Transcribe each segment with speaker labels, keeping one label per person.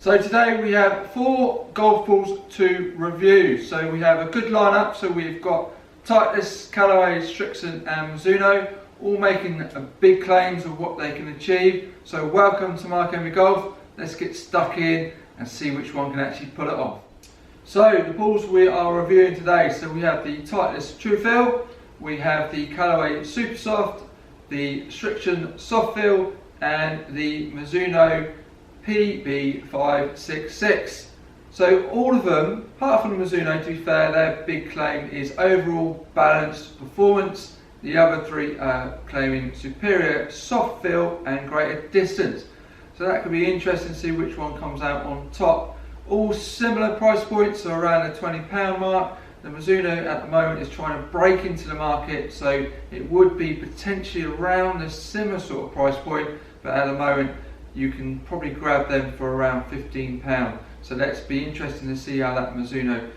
Speaker 1: So today we have 4 golf balls to review. So we have a good lineup. So we've got Titleist, Callaway, Srixon and Mizuno, all making big claims of what they can achieve. So welcome to Mark Henry Golf. Let's get stuck in and see which one can actually pull it off. So the balls we are reviewing today, so we have the Titleist True Feel, we have the Callaway Super Soft, the Srixon Soft Feel and the Mizuno PB566. So all of them, apart from the Mizuno, to be fair, their big claim is overall balanced performance. The other 3 are claiming superior soft feel and greater distance. So that could be interesting to see which one comes out on top. All similar price points, so around the £20 mark. The Mizuno at the moment is trying to break into the market, so it would be potentially around a similar sort of price point, but at the moment you can probably grab them for around £15. So let's be interesting to see how that Mizuno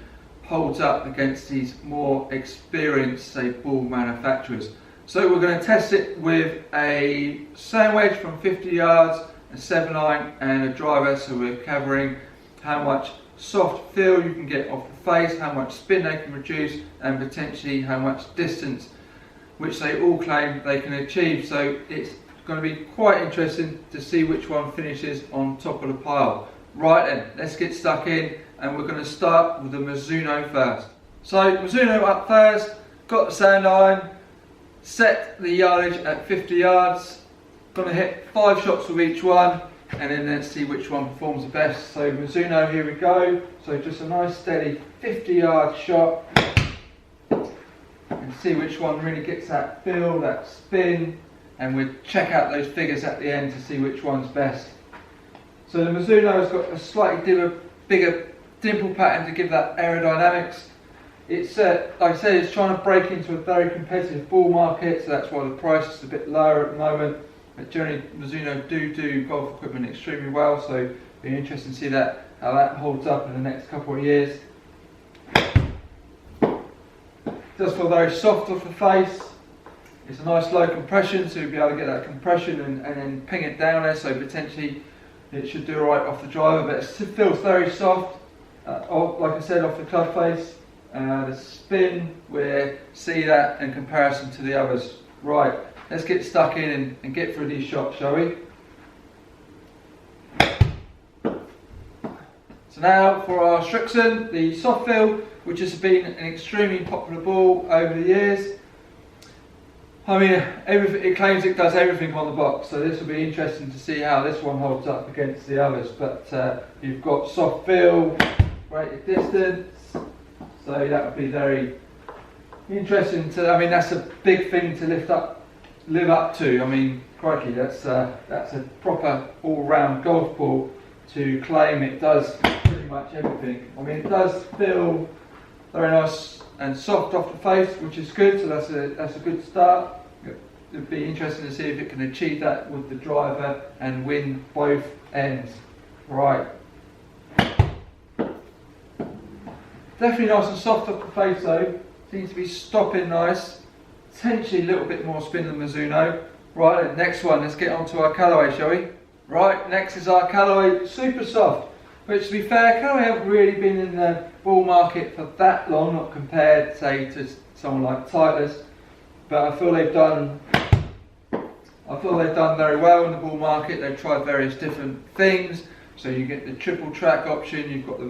Speaker 1: holds up against these more experienced, say, ball manufacturers. So we're going to test it with a sand wedge from 50 yards, a 7-iron and a driver. So we're covering how much soft feel you can get off the face, how much spin they can reduce, and potentially how much distance, which they all claim they can achieve. So it's going to be quite interesting to see which one finishes on top of the pile. Right then, let's get stuck in, and we're going to start with the Mizuno first. So Mizuno up first, got the sand iron, set the yardage at 50 yards, going to hit 5 shots with each one, and then let's see which one performs the best. So Mizuno, here we go. So just a nice steady 50-yard shot, and see which one really gets that feel, that spin, and we'll check out those figures at the end to see which one's best. So the Mizuno has got a slightly bigger dimple pattern to give that aerodynamics. It's like I said, it's trying to break into a very competitive ball market, so that's why the price is a bit lower at the moment. But generally Mizuno do golf equipment extremely well, so it'll be interesting to see how that holds up in the next couple of years. It does feel very soft off the face. It's a nice low compression, so you'll be able to get that compression and then ping it down there, so potentially it should do alright off the driver, but it feels very soft, like I said, off the club face. The spin, we'll see that in comparison to the others. Right, let's get stuck in and get through these shots, shall we? So now for our Srixon, the soft feel, which has been an extremely popular ball over the years. I mean, it claims it does everything on the box, so this will be interesting to see how this one holds up against the others. But you've got soft feel, greater distance, so that would be very interesting to. I mean, that's a big thing to live up to. I mean, crikey, that's a proper all-round golf ball to claim it does pretty much everything. I mean, it does feel very nice and soft off the face, which is good, so that's a good start. It'd be interesting to see if it can achieve that with the driver and win both ends. Right. Definitely nice and soft off the face though. Seems to be stopping nice. Potentially a little bit more spin than Mizuno. Right, next one, let's get on to our Callaway, shall we? Right, next is our Callaway Super Soft, which, to be fair, Callaway haven't really been in the ball market for that long, not compared, say, to someone like Titleist, but I feel they've done very well in the ball market. They've tried various different things, so you get the triple track option, you've got they've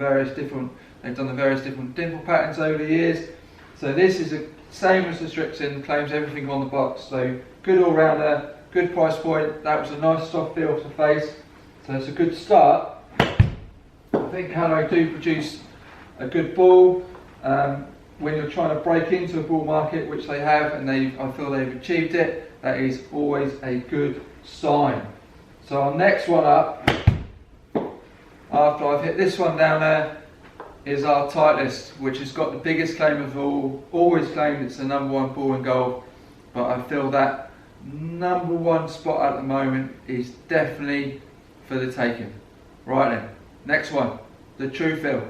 Speaker 1: done the various different dimple patterns over the years. So this is the same as the Srixon, claims everything on the box, so good all-rounder, good price point. That was a nice soft feel to the face, so it's a good start. I think Callaway do produce a good ball when you're trying to break into a ball market, which they have, and I feel they've achieved it. That is always a good sign. So our next one up, after I've hit this one down there, is our Titleist, which has got the biggest claim of all. Always claimed it's the #1 ball in golf, but I feel that #1 spot at the moment is definitely for the taking. Right then, next one, the True Feel.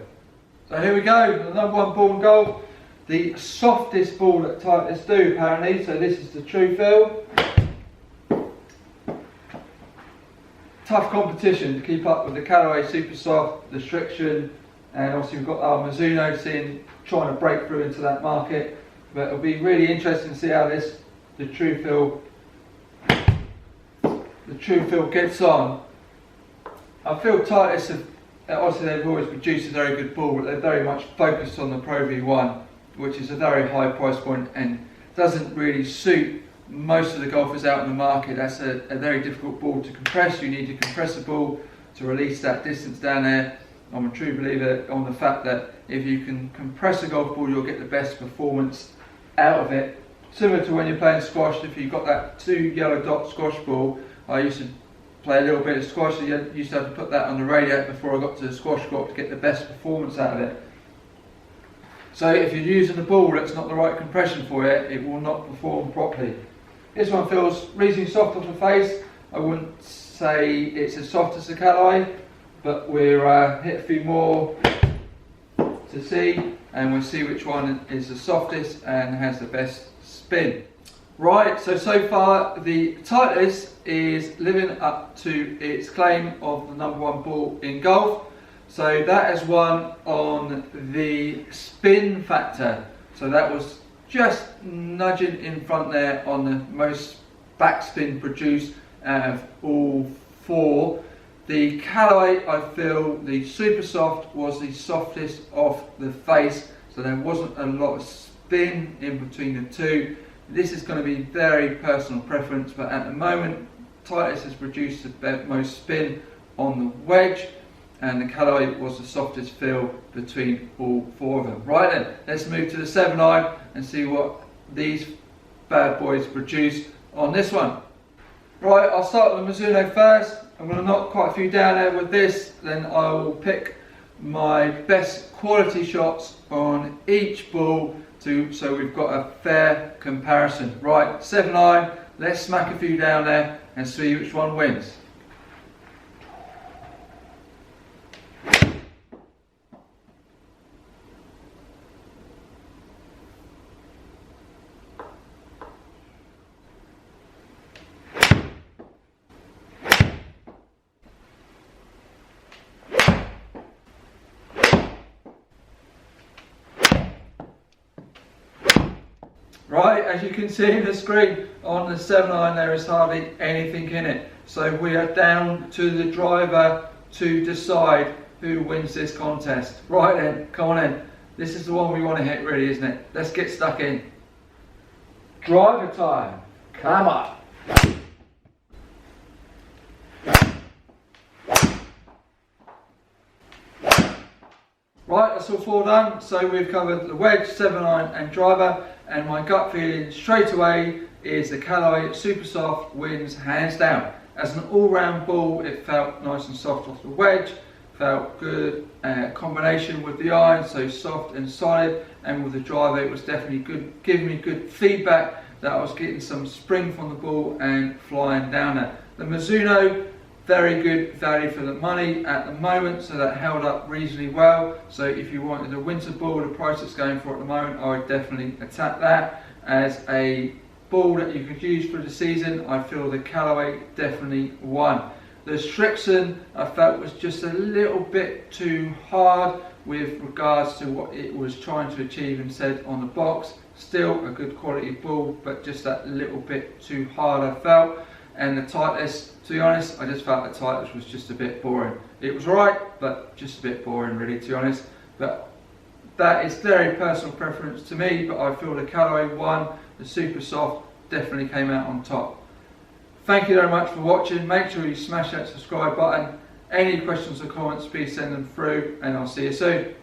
Speaker 1: So here we go, the #1 ball in golf, the softest ball that Titleist do apparently. So this is the True Feel. tough competition to keep up with the Callaway Super Soft, the Srixon, and obviously we've got our Mizuno trying to break through into that market. But it'll be really interesting to see how the True Feel gets on. I feel Titleist have, obviously they've always produced a very good ball, but they're very much focused on the Pro V1, which is a very high price point and doesn't really suit most of the golfers out in the market. That's a very difficult ball to compress. You need to compress a ball to release that distance down there. I'm a true believer on the fact that if you can compress a golf ball, you'll get the best performance out of it. Similar to when you're playing squash, if you've got that 2 yellow dot squash ball, I used to play a little bit of squash, so you used to have to put that on the radiator before I got to the squash court to get the best performance out of it. So if you're using a ball that's not the right compression for it, it will not perform properly. This one feels reasonably soft off the face. I wouldn't say it's as soft as the Callaway, but we'll hit a few more to see, and we'll see which one is the softest and has the best spin. Right, so far the Titleist is living up to its claim of the #1 ball in golf. So that has won on the spin factor. So that was just nudging in front there on the most backspin produced out of all 4. The Callaway, I feel the Super Soft was the softest off the face, so there wasn't a lot of spin in between the two. This is going to be very personal preference, but at the moment Titleist has produced the most spin on the wedge, and the Callaway was the softest feel between all 4 of them. Right then, let's move to the 7-iron and see what these bad boys produce on this one. Right, I'll start with the Mizuno first. I'm going to knock quite a few down there with this, then I will pick my best quality shots on each ball so we've got a fair comparison. Right, 7-iron, let's smack a few down there and see which one wins. Right, as you can see in the screen, on the 7-iron there is hardly anything in it. So we are down to the driver to decide who wins this contest. Right then, come on in. This is the one we want to hit really, isn't it? Let's get stuck in. Driver time. Come on. Right, that's all 4 done. So we've covered the wedge, 7-iron and driver, and my gut feeling straight away is the Callaway Super Soft wins hands down. As an all-round ball, it felt nice and soft off the wedge, felt good combination with the iron, so soft and solid, and with the driver it was definitely good, giving me good feedback that I was getting some spring from the ball and flying down there. The Mizuno, very good value for the money at the moment, so that held up reasonably well. So if you wanted a winter ball, the price it's going for at the moment, I would definitely attack that. As a ball that you could use for the season, I feel the Callaway definitely won. The Srixon I felt was just a little bit too hard with regards to what it was trying to achieve and said on the box. Still a good quality ball, but just that little bit too hard I felt. And the Titleist, to be honest, I just felt the Titleist was just a bit boring. It was right, but just a bit boring really, to be honest. But that is very personal preference to me, but I feel the Callaway won. The Super Soft definitely came out on top. Thank you very much for watching. Make sure you smash that subscribe button. Any questions or comments, please send them through, and I'll see you soon.